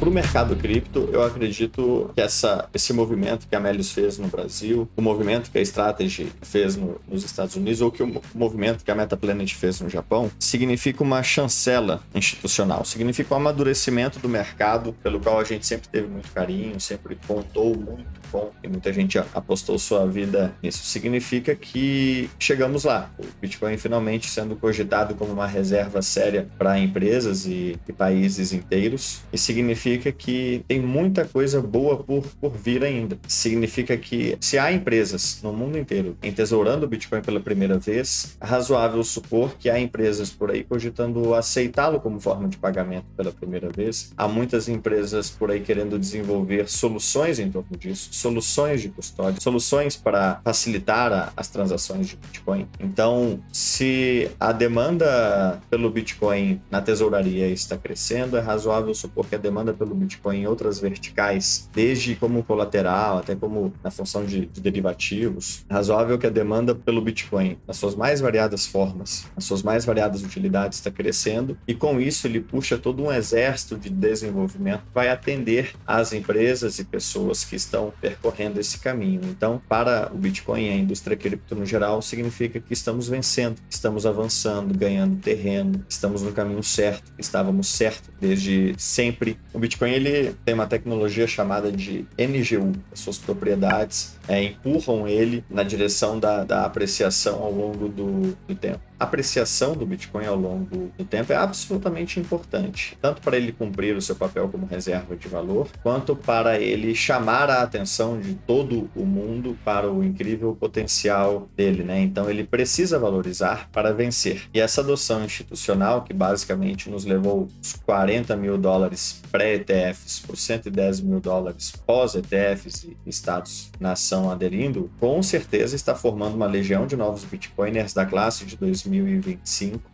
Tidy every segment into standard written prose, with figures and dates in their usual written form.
para o mercado cripto, eu acredito que esse movimento que a Melius fez no Brasil, o movimento que a Strategy fez nos Estados Unidos, ou que o movimento que a Metaplanet fez no Japão, significa uma chancela institucional, significa um amadurecimento do mercado, pelo qual a gente sempre teve muito carinho, sempre contou muito bom, e muita gente apostou sua vida nisso. Significa que chegamos lá. O Bitcoin finalmente sendo cogitado como uma reserva séria para empresas e países inteiros. E significa que tem muita coisa boa por vir ainda. Significa que se há empresas no mundo inteiro entesourando o Bitcoin pela primeira vez, é razoável supor que há empresas por aí cogitando aceitá-lo como forma de pagamento pela primeira vez. Há muitas empresas por aí querendo desenvolver soluções em torno disso, soluções de custódia, soluções para facilitar as transações de Bitcoin. Então, se a demanda pelo Bitcoin na tesouraria está crescendo, é razoável supor que a demanda pelo Bitcoin em outras verticais, desde como colateral até como na função de derivativos, é razoável que a demanda pelo Bitcoin, nas suas mais variadas formas, nas suas mais variadas utilidades, está crescendo, e com isso ele puxa todo um exército de desenvolvimento que vai atender às empresas e pessoas que estão percorrendo esse caminho. Então, para o Bitcoin e a indústria cripto no geral, significa que estamos vencendo, estamos avançando, ganhando terreno, estamos no caminho certo, estávamos certos desde sempre. O Bitcoin ele tem uma tecnologia chamada de NGU, as suas propriedades empurram ele na direção da apreciação ao longo do tempo. A apreciação do Bitcoin ao longo do tempo é absolutamente importante, tanto para ele cumprir o seu papel como reserva de valor, quanto para ele chamar a atenção de todo o mundo para o incrível potencial dele, né? Então ele precisa valorizar para vencer. E essa adoção institucional, que basicamente nos levou os $40 mil pré-ETFs por $110 mil pós-ETFs e Estados-nação aderindo, com certeza está formando uma legião de novos Bitcoiners da classe de 2025,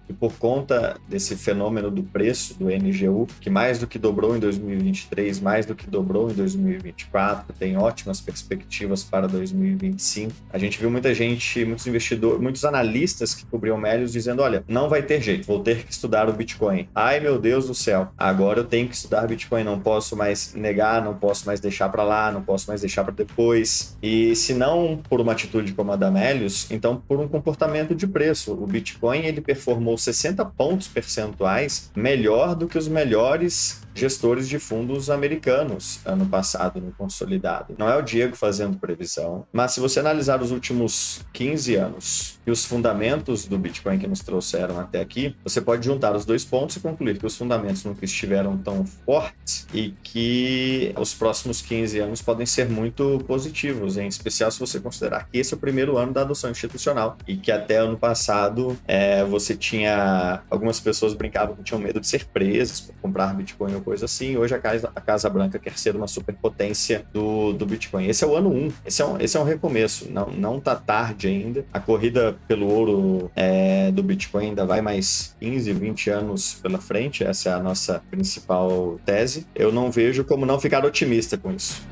e por conta desse fenômeno do preço do NGU, que mais do que dobrou em 2023, mais do que dobrou em 2024, tem ótimas perspectivas para 2025. A gente viu muita gente, muitos investidores, muitos analistas que cobriam Melius dizendo, olha, não vai ter jeito, vou ter que estudar o Bitcoin. Ai, meu Deus do céu, agora eu tenho que estudar Bitcoin, não posso mais negar, não posso mais deixar para lá, não posso mais deixar para depois. E se não por uma atitude como a da Melius, então por um comportamento de preço. O Bitcoin, ele performou 60 pontos percentuais melhor do que os melhores gestores de fundos americanos ano passado no consolidado. Não é o Diego fazendo previsão, mas se você analisar os últimos 15 anos e os fundamentos do Bitcoin que nos trouxeram até aqui, você pode juntar os dois pontos e concluir que os fundamentos nunca estiveram tão fortes e que os próximos 15 anos podem ser muito positivos, em especial se você considerar que esse é o primeiro ano da adoção institucional e que até ano passado você tinha... Algumas pessoas brincavam que tinham medo de ser presas por comprar Bitcoin ou coisa assim. Hoje a Casa Branca quer ser uma superpotência do Bitcoin. Esse é o ano 1. Esse é um recomeço. Não tá tarde ainda. A corrida pelo ouro do Bitcoin ainda vai mais 15, 20 anos pela frente. Essa é a nossa principal tese. Eu não vejo como não ficar otimista com isso.